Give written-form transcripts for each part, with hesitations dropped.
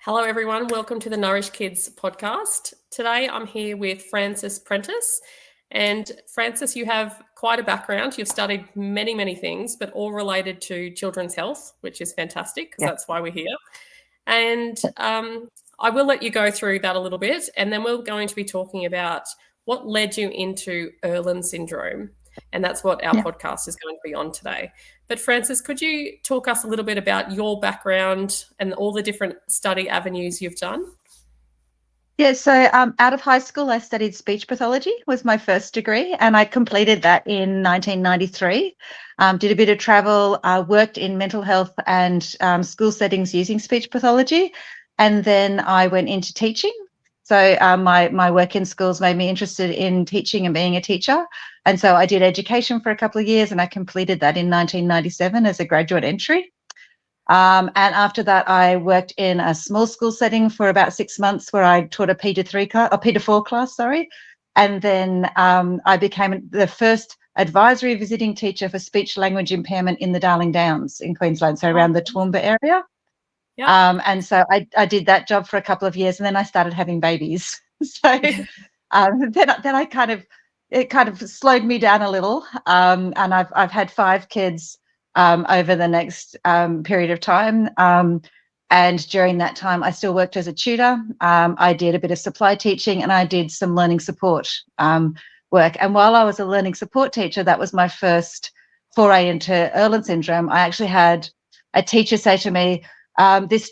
Hello, everyone. Welcome to the Nourish Kids podcast. Today, I'm here with Frances Prentice. And Frances, you have quite a background. You've studied many, many things, but all related to children's health, which is fantastic because that's why we're here. And I will let you go through that a little bit. And then we're going to be talking about what led you into Irlen Syndrome. And that's what our podcast is going to be on today. But Frances, could you talk us a little bit about your background and all the different study avenues you've done? Yeah, so out of high school, I studied speech pathology, was my first degree, and I completed that in 1993. Did a bit of travel, worked in mental health and school settings using speech pathology, and then I went into teaching. So my work in schools made me interested in teaching and being a teacher. And so I did education for a couple of years, and I completed that in 1997 as a graduate entry. And after that, I worked in a small school setting for about 6 months where I taught a P4 class, And then I became the first advisory visiting teacher for speech language impairment in the Darling Downs in Queensland, so around the Toowoomba area. And so I did that job for a couple of years, and then I started having babies. So then it kind of slowed me down a little. And I've had 5 kids over the next period of time. And during that time, I still worked as a tutor. I did a bit of supply teaching, and I did some learning support work. And while I was a learning support teacher, that was my first foray into Irlen Syndrome. I actually had a teacher say to me, this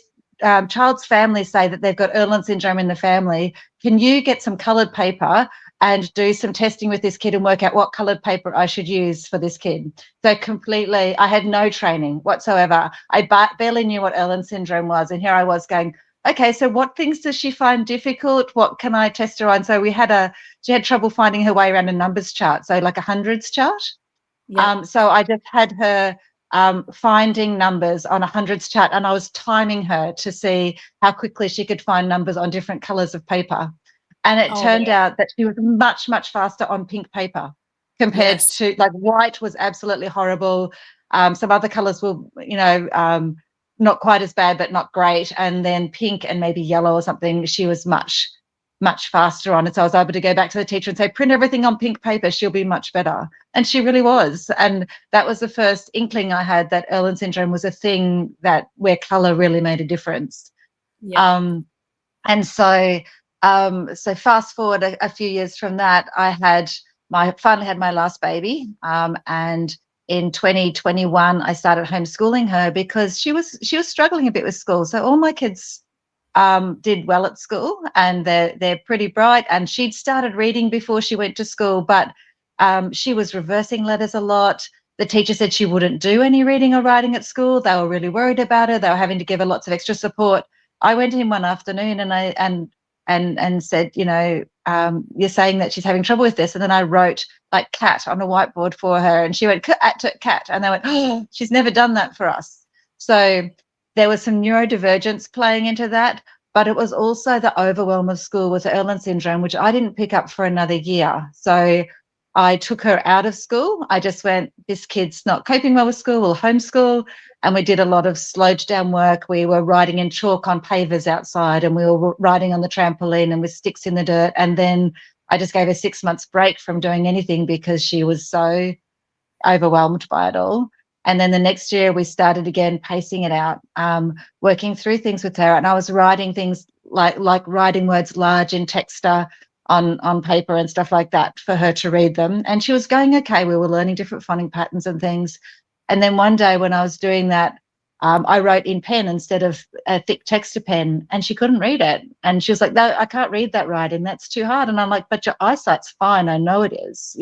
child's family say that they've got Irlen Syndrome in the family. Can you get some coloured paper and do some testing with this kid and work out what coloured paper I should use for this kid? So completely, I had no training whatsoever. I barely knew what Irlen Syndrome was. And here I was going, okay, so what things does she find difficult? What can I test her on? So she had trouble finding her way around a numbers chart, so like a hundreds chart. So I just had her finding numbers on a hundreds chart, and I was timing her to see how quickly she could find numbers on different colours of paper. And it turned out that she was much, much faster on pink paper compared to, like, white was absolutely horrible. Some other colours were, not quite as bad, but not great. And then pink and maybe yellow or something, she was much, much faster on it. So I was able to go back to the teacher and say, print everything on pink paper, she'll be much better. And she really was. And that was the first inkling I had that Irlen Syndrome was a thing where colour really made a difference. And so fast forward a few years from that, I finally had my last baby. And in 2021, I started homeschooling her because she was struggling a bit with school. So all my kids did well at school, and they're pretty bright. And she'd started reading before she went to school, but she was reversing letters a lot. The teacher said she wouldn't do any reading or writing at school. They were really worried about her. They were having to give her lots of extra support. I went in one afternoon and said, you're saying that she's having trouble with this. And then I wrote like cat on a whiteboard for her, and she went cat. And they went, oh, she's never done that for us. So there was some neurodivergence playing into that, but it was also the overwhelm of school with Irlen Syndrome, which I didn't pick up for another year. So I took her out of school. I just went, this kid's not coping well with school, we'll homeschool. And we did a lot of slowed down work. We were writing in chalk on pavers outside, and we were riding on the trampoline and with sticks in the dirt. And then I just gave her 6 months break from doing anything because she was so overwhelmed by it all. And then the next year we started again, pacing it out, working through things with her. And I was writing things like writing words large in Texter on paper and stuff like that for her to read them. And she was going okay. We were learning different phonic patterns and things. And then one day when I was doing that, I wrote in pen instead of a thick Texter pen, and she couldn't read it. And she was like, no, I can't read that writing. That's too hard. And I'm like, but your eyesight's fine. I know it is.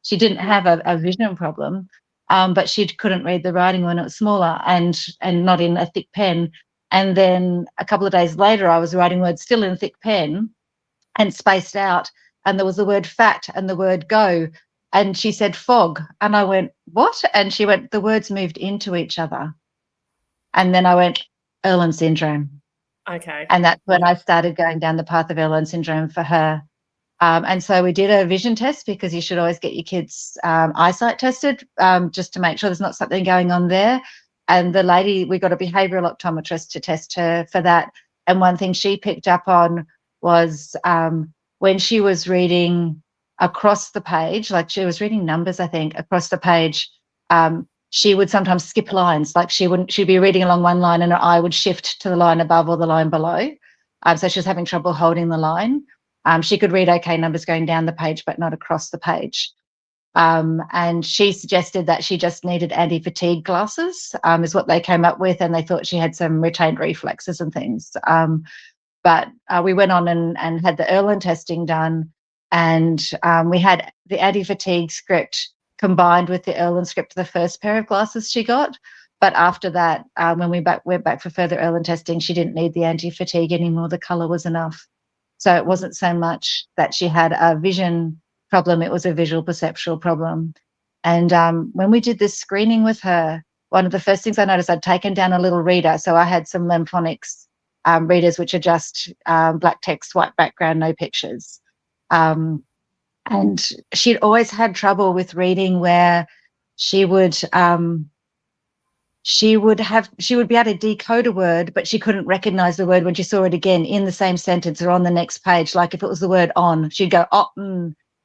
She didn't have a vision problem. But she couldn't read the writing when it was smaller and not in a thick pen. And then a couple of days later, I was writing words still in thick pen and spaced out. And there was the word fat and the word go. And she said fog. And I went, what? And she went, the words moved into each other. And then I went, Irlen Syndrome. Okay. And that's when I started going down the path of Irlen Syndrome for her. And so we did a vision test, because you should always get your kids' eyesight tested just to make sure there's not something going on there. And the lady, we got a behavioural optometrist to test her for that. And one thing she picked up on was when she was reading across the page, like she was reading numbers, I think, across the page, she would sometimes skip lines. Like she'd be reading along one line and her eye would shift to the line above or the line below. So she was having trouble holding the line. She could read okay numbers going down the page, but not across the page. And she suggested that she just needed anti-fatigue glasses, is what they came up with, and they thought she had some retained reflexes and things. But we went on and had the Irlen testing done, and we had the anti-fatigue script combined with the Irlen script, the first pair of glasses she got. But after that, when we went back for further Irlen testing, she didn't need the anti-fatigue anymore. The colour was enough. So it wasn't so much that she had a vision problem, it was a visual perceptual problem. And when we did this screening with her, one of the first things I noticed, I'd taken down a little reader. So I had some Lemphonics readers, which are just black text, white background, no pictures. And she'd always had trouble with reading where she would be able to decode a word, but she couldn't recognize the word when she saw it again in the same sentence or on the next page. Like if it was the word on, she'd go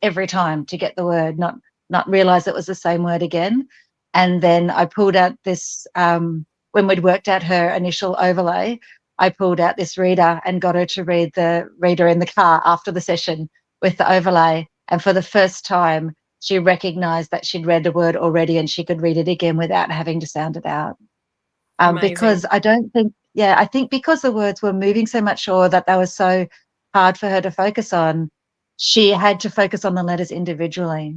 every time to get the word, not realize it was the same word again. And then I pulled out this, when we'd worked out her initial overlay, I pulled out this reader and got her to read the reader in the car after the session with the overlay. And for the first time, she recognized that she'd read the word already and she could read it again without having to sound it out. Because I think because the words were moving so much or that they were so hard for her to focus on, she had to focus on the letters individually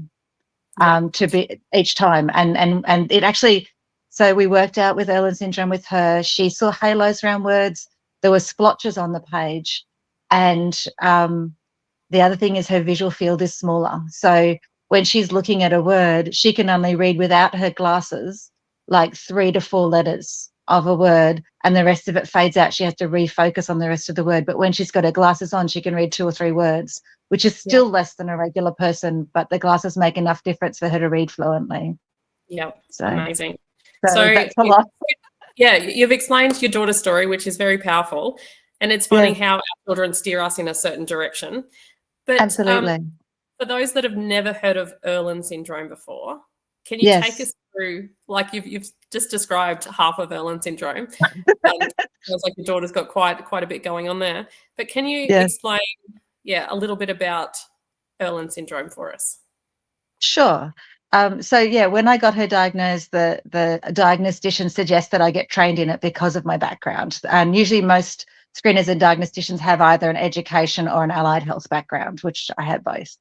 to be each time. And it actually, so we worked out with Irlen Syndrome with her, she saw halos around words, there were splotches on the page. And the other thing is her visual field is smaller. So when she's looking at a word, she can only read without her glasses like 3 to 4 letters of a word, and the rest of it fades out. She has to refocus on the rest of the word. But when she's got her glasses on, she can read 2 or 3 words, which is still less than a regular person, but the glasses make enough difference for her to read fluently. Yeah, so amazing. So that's a lot. Yeah, you've explained your daughter's story, which is very powerful. And it's funny how our children steer us in a certain direction. But absolutely. For those that have never heard of Irlen Syndrome before, can you take us through, like you've just described half of Irlen Syndrome. It feels like your daughter's got quite a bit going on there. But can you explain, a little bit about Irlen Syndrome for us? Sure. When I got her diagnosed, the diagnostician suggests that I get trained in it because of my background. And usually most screeners and diagnosticians have either an education or an allied health background, which I had both.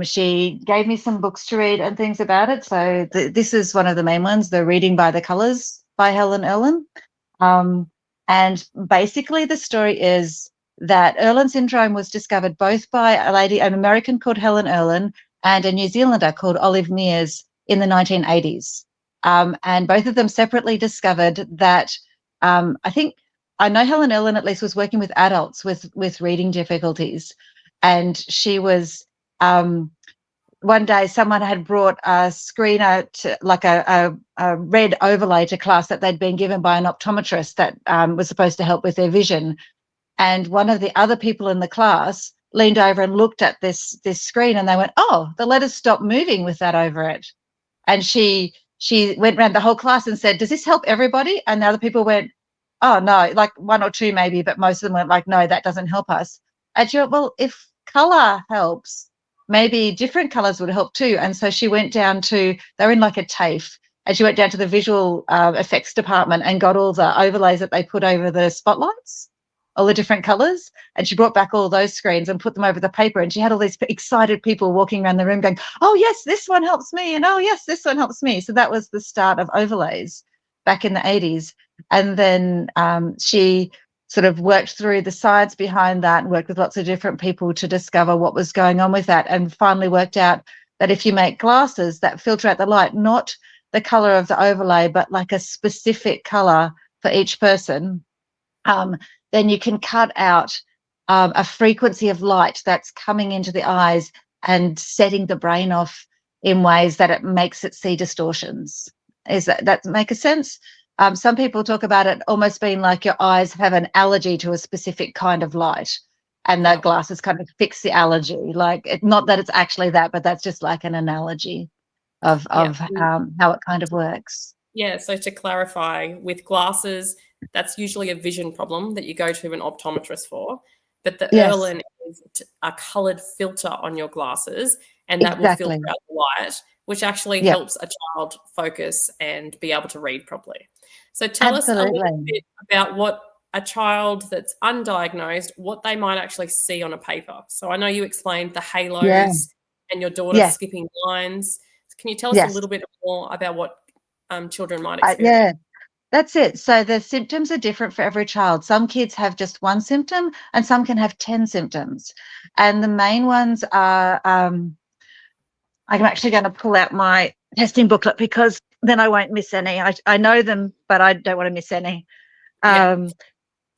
She gave me some books to read and things about it. So this is one of the main ones, the Reading by the Colours by Helen Irlen. And basically the story is that Irlen Syndrome was discovered both by an American called Helen Irlen and a New Zealander called Olive Mears in the 1980s. And both of them separately discovered that I know Helen Irlen at least was working with adults with reading difficulties. And she was, one day someone had brought a screener to, like a red overlay to class that they'd been given by an optometrist that was supposed to help with their vision. And one of the other people in the class leaned over and looked at this screen and they went, oh, the letters stopped moving with that over it. And she went around the whole class and said, does this help everybody? And the other people went, oh, no, like 1 or 2 maybe, but most of them went like, no, that doesn't help us. And she went, well, if colour helps, maybe different colours would help too. And so she went down to, they were in like a TAFE, and she went down to the visual effects department and got all the overlays that they put over the spotlights, all the different colours, and she brought back all those screens and put them over the paper, and she had all these excited people walking around the room going, oh yes, this one helps me, and oh yes, this one helps me. So that was the start of overlays back in the 80s. And then she sort of worked through the science behind that and worked with lots of different people to discover what was going on with that, and finally worked out that if you make glasses that filter out the light, not the colour of the overlay, but like a specific colour for each person, then you can cut out a frequency of light that's coming into the eyes and setting the brain off in ways that it makes it see distortions. Is that make a sense? Some people talk about it almost being like your eyes have an allergy to a specific kind of light, and the glasses kind of fix the allergy. Like, not that it's actually that, but that's just like an analogy of how it kind of works. Yeah, so to clarify, with glasses, that's usually a vision problem that you go to an optometrist for. But the Yes, Irlen is a coloured filter on your glasses, and that will filter exactly. out the light, which actually Yep, helps a child focus and be able to read properly. So tell us a little absolutely. bit about what a child that's undiagnosed, what they might actually see on a paper. So I know you explained the Yeah, halos and your daughter yes, skipping lines. Can you tell us a yes. little bit more about what children might experience? Yeah, that's it. So the symptoms are different for every child. Some kids have just one symptom, and some can have 10 symptoms. And the main ones are, I'm actually going to pull out my testing booklet because then I won't miss any. I know them, but I don't want to miss any. Yeah. Um,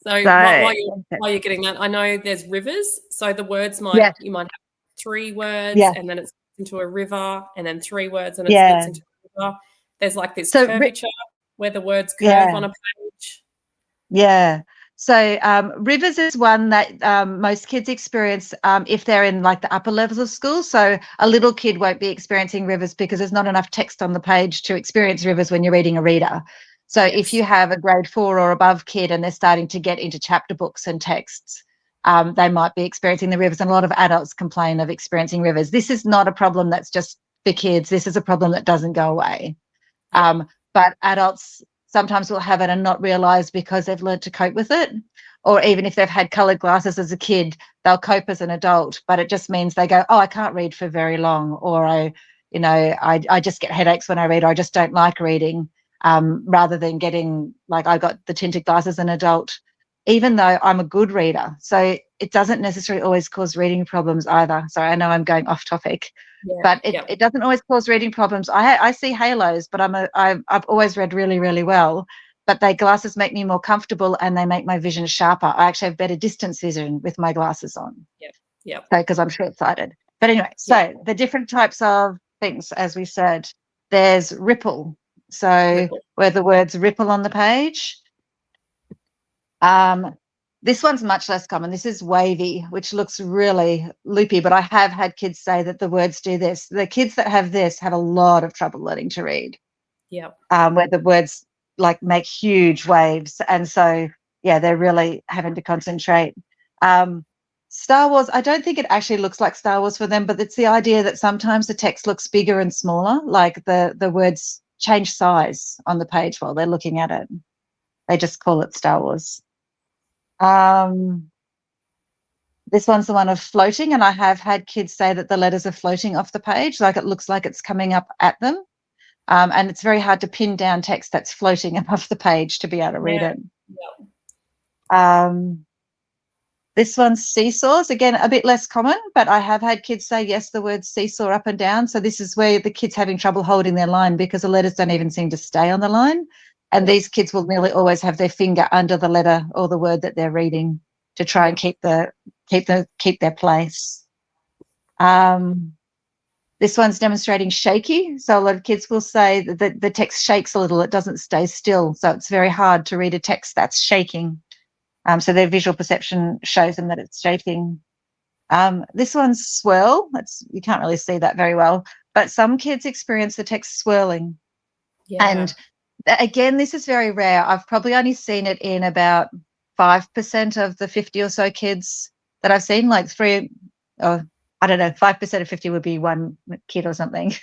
So so, while you're getting that, I know there's rivers. So the words yes, you might have 3 words, yes, and then it splits into a river, and then 3 words and it yeah. splits into a river. There's like this So, curvature where the words curve yeah. on a page. Yeah. So rivers is one that most kids experience if they're in like the upper levels of school. So a little kid won't be experiencing rivers because there's not enough text on the page to experience rivers when you're reading a reader. So if you Yes. have a grade 4 or above kid and they're starting to get into chapter books and texts, they might be experiencing the rivers. And a lot of adults complain of experiencing rivers. This is not a problem that's just for kids. This is a problem that doesn't go away. Yeah. But adults sometimes will have it and not realize because they've learned to cope with it. Or even if they've had colored glasses as a kid, they'll cope as an adult, but it just means they go, oh, I can't read for very long. Or I just get headaches when I read, or I just don't like reading, rather than getting like I got the tinted glasses as an adult, even though I'm a good reader. So it doesn't necessarily always cause reading problems either. So I know I'm going off topic, Yeah. but Yeah. it doesn't always cause reading problems. I see halos, but I've always read really, really well. But they glasses make me more comfortable and they make my vision sharper. I actually have better distance vision with my glasses on. Yeah. Yeah. So because I'm short-sighted. But anyway, Yeah. so the different types of things, as we said, there's ripple. So Ripple. where the words ripple on the page. Um, this one's much less common. This is wavy, which looks really loopy, but I have had kids say that the words do this. The kids that have this have a lot of trouble learning to read, Yeah. where the words like make huge waves. And so, yeah, they're really having to concentrate. Star Wars, I don't think it actually looks like Star Wars for them, but it's the idea that sometimes the text looks bigger and smaller, like the words change size on the page while they're looking at it. They just call it Star Wars. This one's the one of floating, and I have had kids say that the letters are floating off the page, like it looks like it's coming up at them. And it's very hard to pin down text that's floating above the page to be able to read Yeah. it. Yeah. This one's seesaws, again, a bit less common, but I have had kids say, yes, the word seesaw up and down. So this is where the kid's having trouble holding their line because the letters don't even seem to stay on the line. And Yeah. these kids will nearly always have their finger under the letter or the word that they're reading to try and keep their place. This one's demonstrating shaky. So a lot of kids will say that the text shakes a little, it doesn't stay still. So it's very hard to read a text that's shaking. So their visual perception shows them that it's shaking. This one's swirl. You can't really see that very well, but some kids experience the text swirling. Yeah. And again, this is very rare. I've probably only seen it in about 5% of the 50 or so kids that I've seen, like I don't know, 5% of 50 would be one kid or something.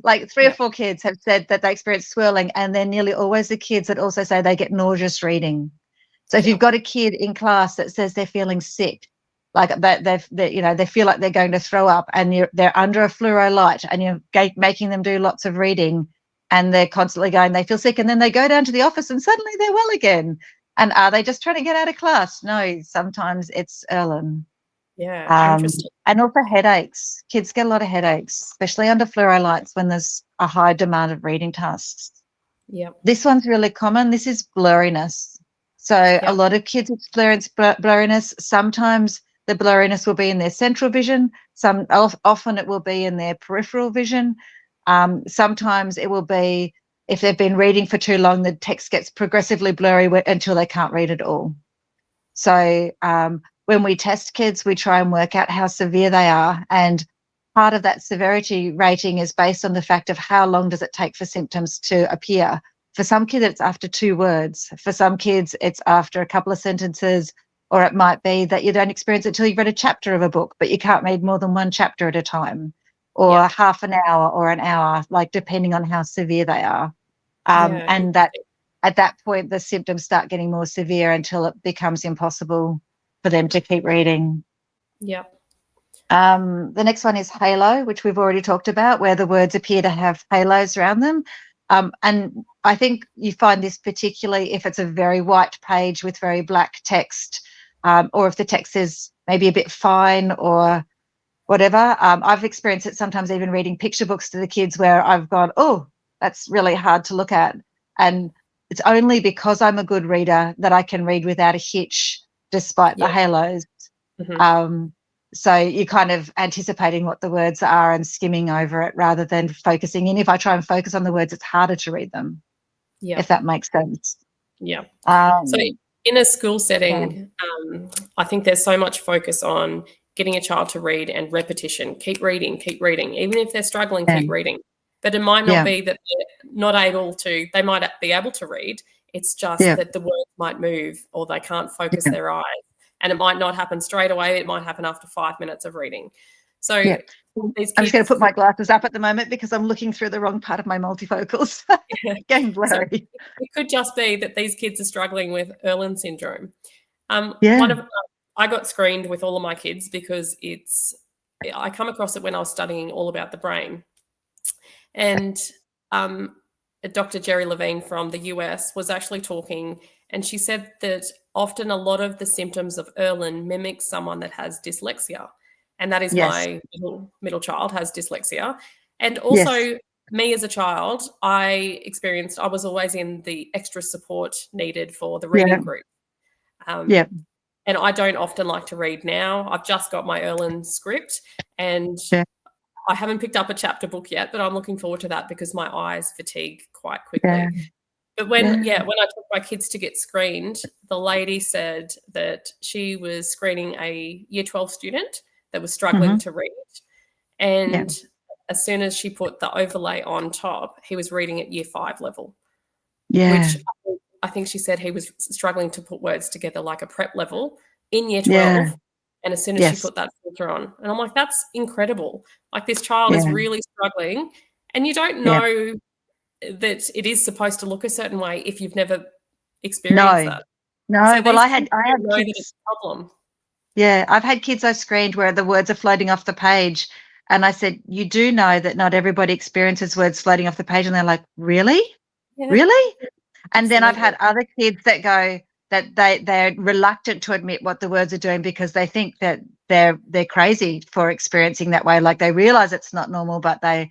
Like 3 or 4 kids have said that they experience swirling, and they're nearly always the kids that also say they get nauseous reading. So if you've got a kid in class that says they're feeling sick, like they feel like they're going to throw up, and they're under a fluoro light, and you're making them do lots of reading, and they're constantly going, they feel sick, and then they go down to the office and suddenly they're well again. And are they just trying to get out of class? No, sometimes it's Irlen. Yeah. Interesting. And also headaches. Kids get a lot of headaches, especially under fluoro lights when there's a high demand of reading tasks. Yeah. This one's really common. This is blurriness. So a lot of kids experience blurriness. Sometimes the blurriness will be in their central vision. Often it will be in their peripheral vision. Sometimes it will be if they've been reading for too long, the text gets progressively blurry until they can't read at all. So when we test kids, we try and work out how severe they are. And part of that severity rating is based on the fact of how long does it take for symptoms to appear. For some kids, it's after 2 words. For some kids, it's after a couple of sentences, or it might be that you don't experience it until you've read a chapter of a book, but you can't read more than 1 chapter at a time, or half an hour or an hour, like depending on how severe they are. And that at that point, the symptoms start getting more severe until it becomes impossible for them to keep reading. Yeah. The next one is halo, which we've already talked about, where the words appear to have halos around them. And I think you find this particularly if it's a very white page with very black text, or if the text is maybe a bit fine or whatever. I've experienced it sometimes even reading picture books to the kids where I've gone, oh, that's really hard to look at. And it's only because I'm a good reader that I can read without a hitch, despite the halos. Mm-hmm. So you're kind of anticipating what the words are and skimming over it rather than focusing in. If I try and focus on the words, it's harder to read them, if that makes sense. Yeah. So in a school setting, I think there's so much focus on getting a child to read and repetition. Keep reading. Even if they're struggling, keep reading. But it might not be that they're not able to, they might be able to read. It's just that the words might move or they can't focus their eyes. And it might not happen straight away. It might happen after 5 minutes of reading. So these kids, I'm just going to put my glasses up at the moment because I'm looking through the wrong part of my multifocals. Getting blurry. So it could just be that these kids are struggling with Irlen syndrome. I got screened with all of my kids because I come across it when I was studying all about the brain. And Dr. Jerry Levine from the US was actually talking, and she said that often a lot of the symptoms of Irlen mimic someone that has dyslexia. And that is my middle child has dyslexia. And also me as a child, I was always in the extra support needed for the reading group. And I don't often like to read now. I've just got my Irlen script and I haven't picked up a chapter book yet, but I'm looking forward to that because my eyes fatigue quite quickly. But when I took my kids to get screened, the lady said that she was screening a year 12 student that was struggling to read. And as soon as she put the overlay on top, he was reading at year 5 level, which I think she said he was struggling to put words together like a prep level in year 12. And as soon as she put that filter on, and I'm like, that's incredible. Like this child is really struggling and you don't know that it is supposed to look a certain way if you've never experienced that. No, so well, I had know kids. That it's a problem. Yeah, I've had kids I've screened where the words are floating off the page. And I said, you do know that not everybody experiences words floating off the page. And they're like, really? Yeah. Really? And then I've had other kids that go that they're reluctant to admit what the words are doing because they think that they're crazy for experiencing that way. Like they realize it's not normal, but they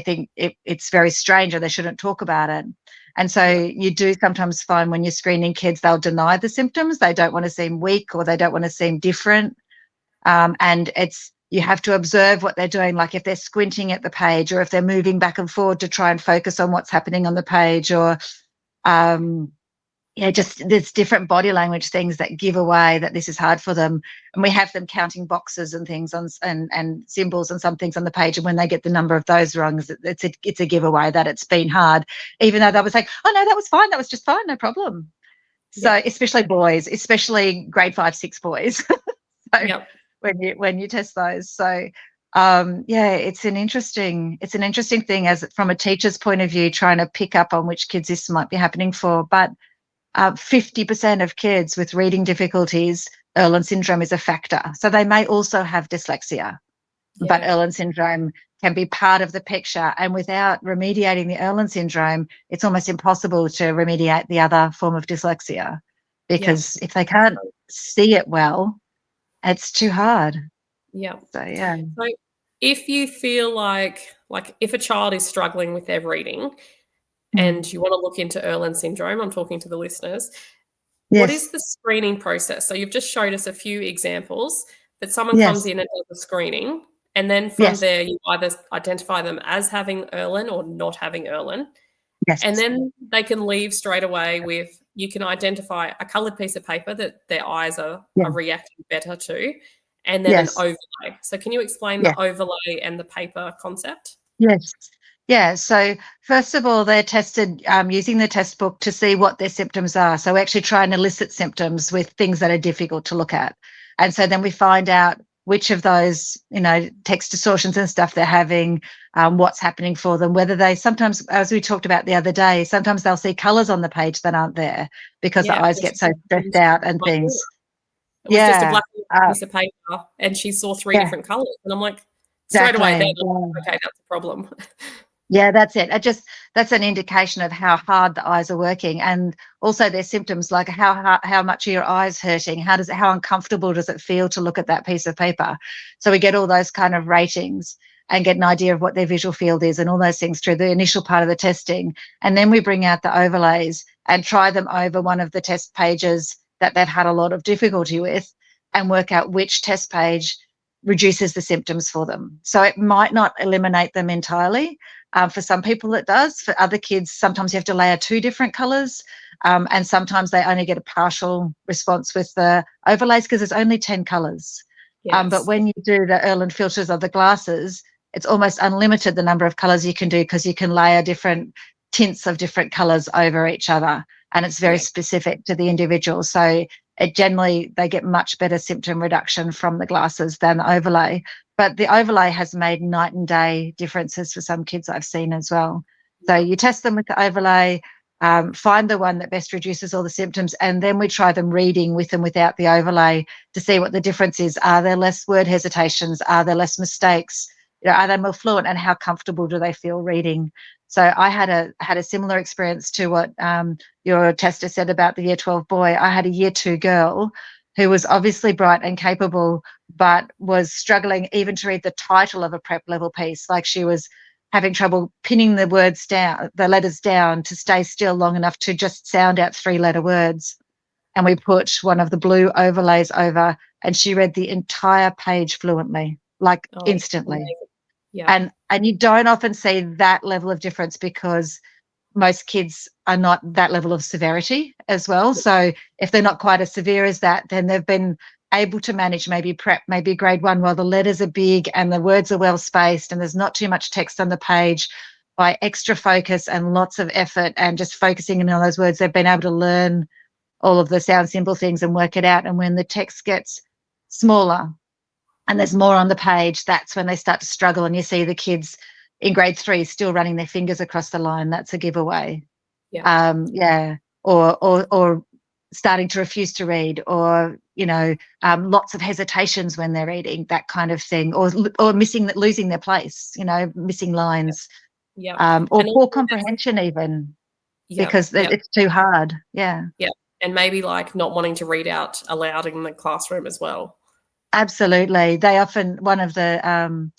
think it's very strange or they shouldn't talk about it. And so you do sometimes find when you're screening kids, they'll deny the symptoms. They don't want to seem weak or they don't want to seem different. And you have to observe what they're doing, like if they're squinting at the page or if they're moving back and forward to try and focus on what's happening on the page or just there's different body language things that give away that this is hard for them. And we have them counting boxes and things and symbols and some things on the page. And when they get the number of those wrong, it's a giveaway that it's been hard, even though they were saying, oh, no, that was fine. That was just fine. No problem. So especially boys, especially grade 5, 6 boys. When you test those. So it's an interesting thing as from a teacher's point of view, trying to pick up on which kids this might be happening for. But 50% of kids with reading difficulties, Irlen syndrome is a factor. So they may also have dyslexia, but Irlen syndrome can be part of the picture. And without remediating the Irlen syndrome, it's almost impossible to remediate the other form of dyslexia because if they can't see it well, it's too hard. So if you feel like if a child is struggling with their reading and you want to look into Irlen syndrome, I'm talking to the listeners, what is the screening process? So you've just showed us a few examples that someone comes in and does a screening, and then from there you either identify them as having Irlen or not having Irlen, Yes. And then they can leave straight away with, you can identify a coloured piece of paper that their eyes are reacting better to, and then an overlay. So can you explain the overlay and the paper concept? Yes. Yeah. So first of all, they're tested using the test book to see what their symptoms are. So we actually try and elicit symptoms with things that are difficult to look at. And so then we find out which of those, text distortions and stuff they're having, what's happening for them, whether they sometimes, as we talked about the other day, sometimes they'll see colours on the page that aren't there because the eyes get so stressed out and things. It was just a black piece of paper and she saw 3 different colours. And I'm like, straight away, okay, that's a problem. Yeah, that's it. That's an indication of how hard the eyes are working, and also their symptoms, like how much are your eyes hurting? How uncomfortable does it feel to look at that piece of paper? So we get all those kind of ratings and get an idea of what their visual field is and all those things through the initial part of the testing. And then we bring out the overlays and try them over one of the test pages that they've had a lot of difficulty with and work out which test page reduces the symptoms for them. So it might not eliminate them entirely. For some people it does. For other kids, sometimes you have to layer 2 different colours, and sometimes they only get a partial response with the overlays because there's only 10 colours. But when you do the Irlen filters of the glasses, it's almost unlimited the number of colours you can do because you can layer different tints of different colours over each other, and it's very specific to the individual. So it generally, they get much better symptom reduction from the glasses than the overlay. But the overlay has made night and day differences for some kids I've seen as well. So you test them with the overlay, find the one that best reduces all the symptoms, and then we try them reading with and without the overlay to see what the difference is. Are there less word hesitations? Are there less mistakes? Are they more fluent, and how comfortable do they feel reading? So I had a similar experience to what your tester said about the year 12 boy. I had a year 2 girl who was obviously bright and capable, but was struggling even to read the title of a prep level piece. Like she was having trouble pinning the words down, the letters down to stay still long enough to just sound out 3-letter words. And we put one of the blue overlays over, and she read the entire page fluently, like instantly. Yeah. And you don't often see that level of difference because most kids are not that level of severity as well. So if they're not quite as severe as that, then they've been able to manage maybe prep, maybe grade 1, while the letters are big and the words are well spaced and there's not too much text on the page. By extra focus and lots of effort and just focusing in on those words, they've been able to learn all of the sound symbol things and work it out. And when the text gets smaller and there's more on the page, that's when they start to struggle, and you see the kids in grade 3 still running their fingers across the line. That's a giveaway. Or starting to refuse to read, or lots of hesitations when they're reading, that kind of thing, or losing their place, missing lines, or poor comprehension even, because it's too hard. And maybe like not wanting to read out aloud in the classroom as well. Absolutely. They often, one of the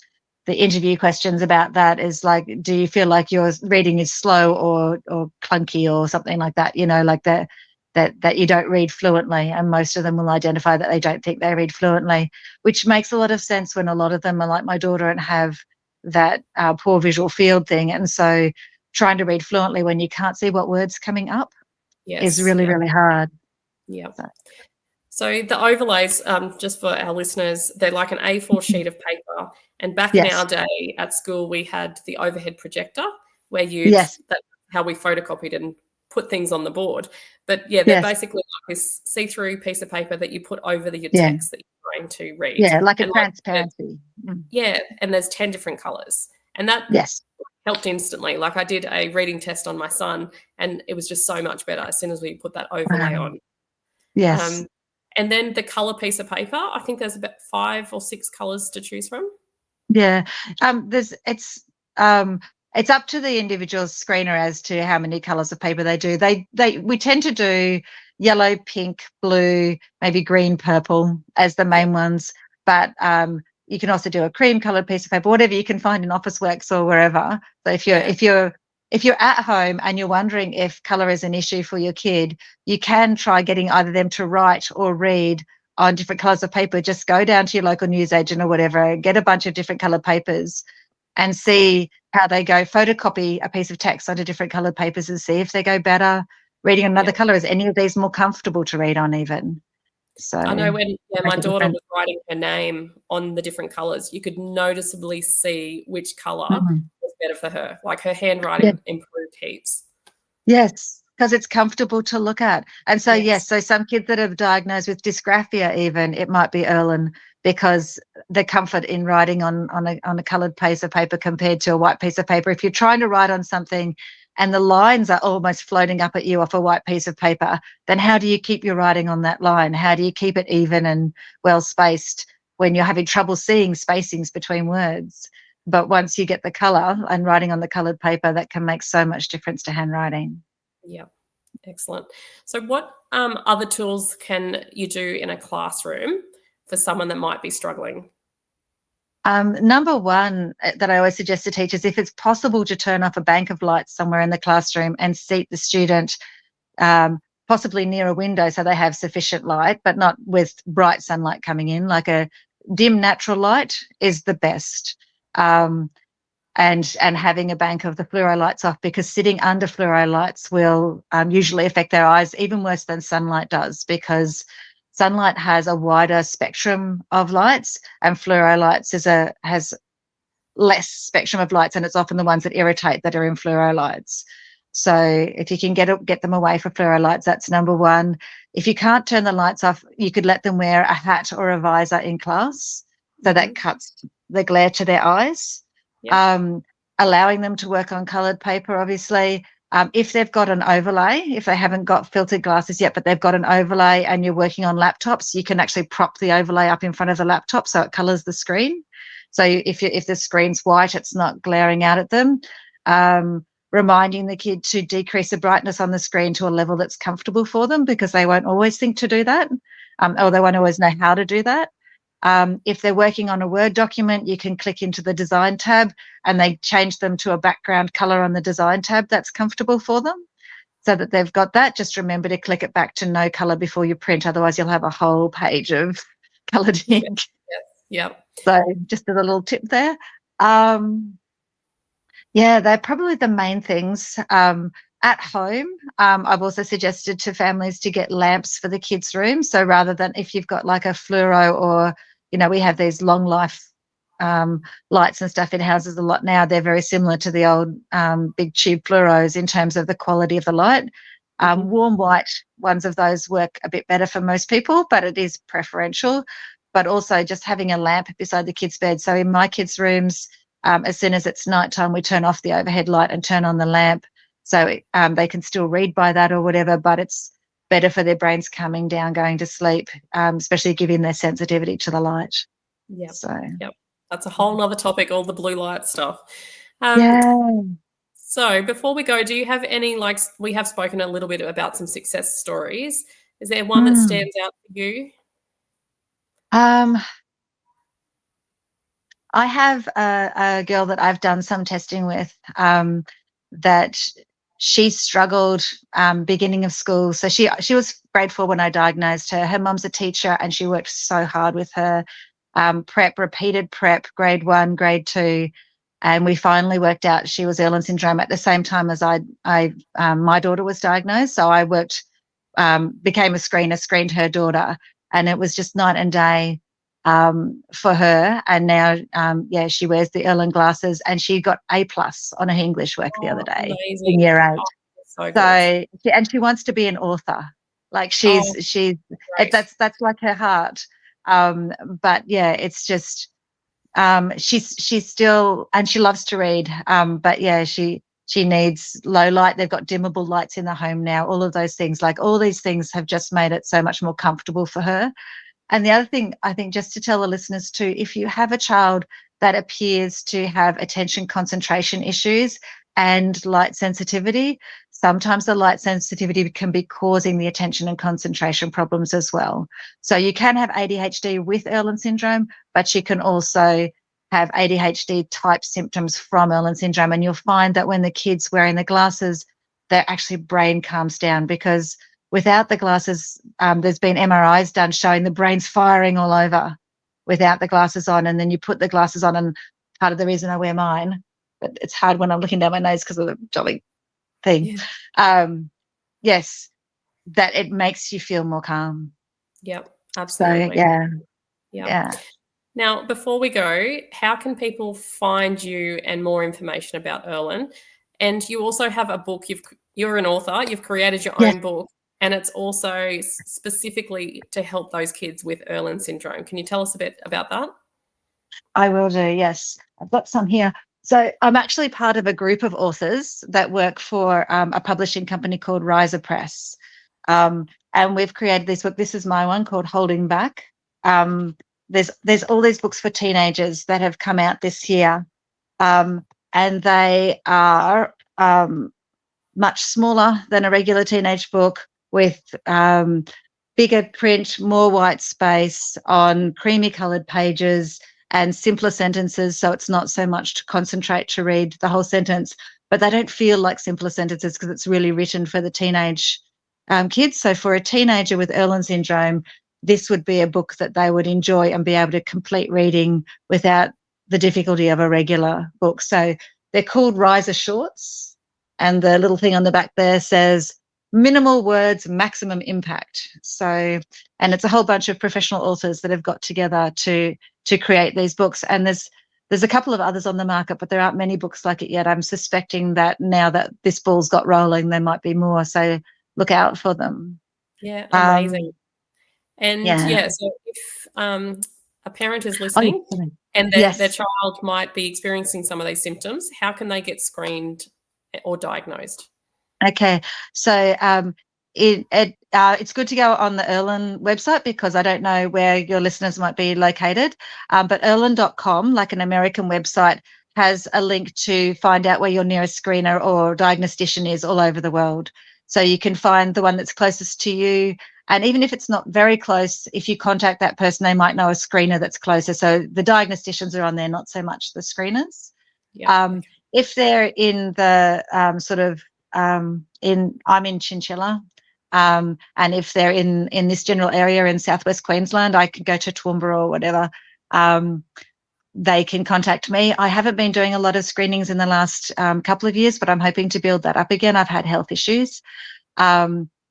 interview questions about that is like, do you feel like your reading is slow or clunky or something like that, like that you don't read fluently? And most of them will identify that they don't think they read fluently, which makes a lot of sense when a lot of them are like my daughter and have that poor visual field thing. And so trying to read fluently when you can't see what words coming up is really, really hard. Yeah. So the overlays, just for our listeners, they're like an A4 sheet of paper. And back in our day at school, we had the overhead projector where that's how we photocopied and put things on the board. But they're basically like this see-through piece of paper that you put over your text that you're trying to read. Yeah, like a transparency. And there's 10 different colours. And that helped instantly. Like I did a reading test on my son, and it was just so much better as soon as we put that overlay on. Yes. And then the colour piece of paper, I think there's about 5 or 6 colours to choose from. Yeah. It's up to the individual screener as to how many colours of paper they do. We tend to do yellow, pink, blue, maybe green, purple as the main ones. But you can also do a cream coloured piece of paper, whatever you can find in Officeworks or wherever. So if you're at home and you're wondering if colour is an issue for your kid, you can try getting either them to write or read on different colours of paper. Just go down to your local newsagent or whatever, get a bunch of different coloured papers and see how they go. Photocopy a piece of text onto different coloured papers and see if they go better reading on another colour. Is any of these more comfortable to read on even? So I know when my daughter difference. was writing her name on the different colours, you could noticeably see which colour was better for her. Like her handwriting improved heaps. Yes, because it's comfortable to look at. And so, Yes. so some kids that are diagnosed with dysgraphia even, it might be Irlen, because the comfort in writing on a coloured piece of paper compared to a white piece of paper. If you're trying to write on something and the lines are almost floating up at you off a white piece of paper, then how do you keep your writing on that line? How do you keep it even and well spaced when you're having trouble seeing spacings between words? But once you get the colour and writing on the coloured paper, that can make so much difference to handwriting. Yeah, excellent. So what other tools can you do in a classroom for someone that might be struggling? Number one that I always suggest to teachers, if it's possible to turn off a bank of lights somewhere in the classroom and seat the student possibly near a window so they have sufficient light, but not with bright sunlight coming in, like a dim natural light is the best. And having a bank of the fluoro lights off, because sitting under fluoro lights will usually affect their eyes even worse than sunlight does, because sunlight has a wider spectrum of lights and fluoro lights has less spectrum of lights, and it's often the ones that irritate that are in fluoro lights. So if you can get them away from fluoro lights, that's number one. If you can't turn the lights off, you could let them wear a hat or a visor in class, so that cuts the glare to their eyes. Allowing them to work on coloured paper, obviously. If they've got an overlay, if they haven't got filtered glasses yet, but they've got an overlay and you're working on laptops, you can actually prop the overlay up in front of the laptop so it colours the screen. So if the screen's white, it's not glaring out at them. Reminding the kid to decrease the brightness on the screen to a level that's comfortable for them, because they won't always think to do that, or they won't always know how to do that. If they're working on a Word document, you can click into the design tab and they change them to a background colour on the design tab that's comfortable for them, so that they've got that. Just remember to click it back to no colour before you print, otherwise you'll have a whole page of coloured ink. Yep. So just a little tip there. They're probably the main things. At home, I've also suggested to families to get lamps for the kids' room. So rather than, if you've got like a fluoro, or, we have these long life lights and stuff in houses a lot now, they're very similar to the old big tube fluoros in terms of the quality of the light. Warm white ones of those work a bit better for most people, but it is preferential. But also just having a lamp beside the kids' bed. So in my kids' rooms, as soon as it's nighttime, we turn off the overhead light and turn on the lamp. So they can still read by that or whatever, but it's better for their brains coming down, going to sleep, especially given their sensitivity to the light. That's a whole nother topic, all the blue light stuff. So before we go, do you have any, we have spoken a little bit about some success stories. Is there one that stands out for you? I have a girl that I've done some testing with that she struggled beginning of school. So she was grade 4 when I diagnosed her. Her mum's a teacher and she worked so hard with her. Repeated prep, grade 1, grade 2. And we finally worked out she was Irlen Syndrome at the same time as my daughter was diagnosed. So I became a screener, screened her daughter, and it was just night and day for her. And now, she wears the Irlen glasses, and she got A+ on her English work the other day in year 8. And she wants to be an author. Like that's like her heart. But it's just she's still, and she loves to read. But she needs low light. They've got dimmable lights in the home now. All of those things, like all these things have just made it so much more comfortable for her. And the other thing, I think, just to tell the listeners too, if you have a child that appears to have attention concentration issues and light sensitivity, sometimes the light sensitivity can be causing the attention and concentration problems as well. So you can have ADHD with Irlen syndrome, but you can also have ADHD type symptoms from Irlen syndrome. And you'll find that when the kid's wearing the glasses, their actually brain calms down, because without the glasses, there's been MRIs done showing the brain's firing all over without the glasses on. And then you put the glasses on and part of the reason I wear mine, but it's hard when I'm looking down my nose because of the jobbing thing. Yeah. Yes, that it makes you feel more calm. Yep, So absolutely. yeah. Now, before we go, how can people find you and more information about Irlen? And you also have a book. You're an author. You've created your Yes, own book, and it's also specifically to help those kids with Irlen syndrome. Can you tell us a bit about that? I will do. Yes, I've got some here. So I'm actually part of a group of authors that work for a publishing company called Riser Press. And we've created this book. This is my one called Holding Back. There's all these books for teenagers that have come out this year, and they are much smaller than a regular teenage book, with bigger print, more white space on creamy coloured pages, and simpler sentences, so it's not so much to concentrate to read the whole sentence, but they don't feel like simpler sentences because it's really written for the teenage kids. So for a teenager with Irlen syndrome, this would be a book that they would enjoy and be able to complete reading without the difficulty of a regular book. So they're called Riser Shorts, and the little thing on the back there says minimal words, maximum impact. So, and it's a whole bunch of professional authors that have got together to create these books. And there's a couple of others on the market, but there aren't many books like it yet. I'm suspecting that now that this ball's got rolling, there might be more. So look out for them. Yeah, amazing. And Yeah. so if a parent is Oh, listening and their yes. child might be experiencing some of these symptoms, how can they get screened or diagnosed? Okay. So it's good to go on the Irlen website, because I don't know where your listeners might be located. But Irlen.com, like an American website, has a link to find out where your nearest screener or diagnostician is all over the world. So you can find the one that's closest to you. And even if it's not very close, if you contact that person, they might know a screener that's closer. So the diagnosticians are on there, not so much the screeners. Yeah. Okay. If they're in the I'm in Chinchilla, and if they're in this general area in southwest Queensland, I can go to Toowoomba or whatever. They can contact me. I haven't been doing a lot of screenings in the last couple of years, but I'm hoping to build that up again. I've had health issues.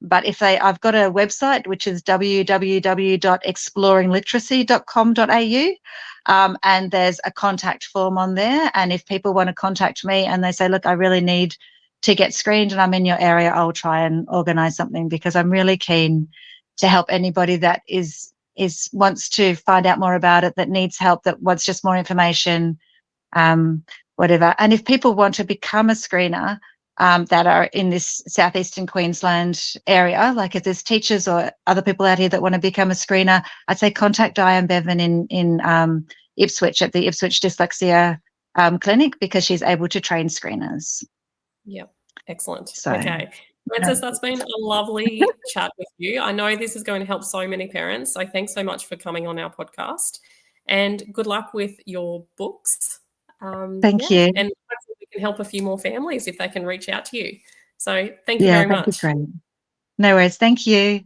But I've got a website, which is www.exploringliteracy.com.au, and there's a contact form on there. And if people want to contact me and they say, look, I really need to get screened and I'm in your area, I'll try and organise something, because I'm really keen to help anybody that wants to find out more about it, that needs help, that wants just more information, whatever. And if people want to become a screener, that are in this southeastern Queensland area, like if there's teachers or other people out here that want to become a screener, I'd say contact Diane Bevan in Ipswich at the Ipswich Dyslexia Clinic, because she's able to train screeners. Yep. Excellent. So, okay. Frances, that's been a lovely chat with you. I know this is going to help so many parents. So thanks so much for coming on our podcast, and good luck with your books. Thank you. And hopefully we can help a few more families if they can reach out to you. So thank you very much. Thank you, great. No worries. Thank you.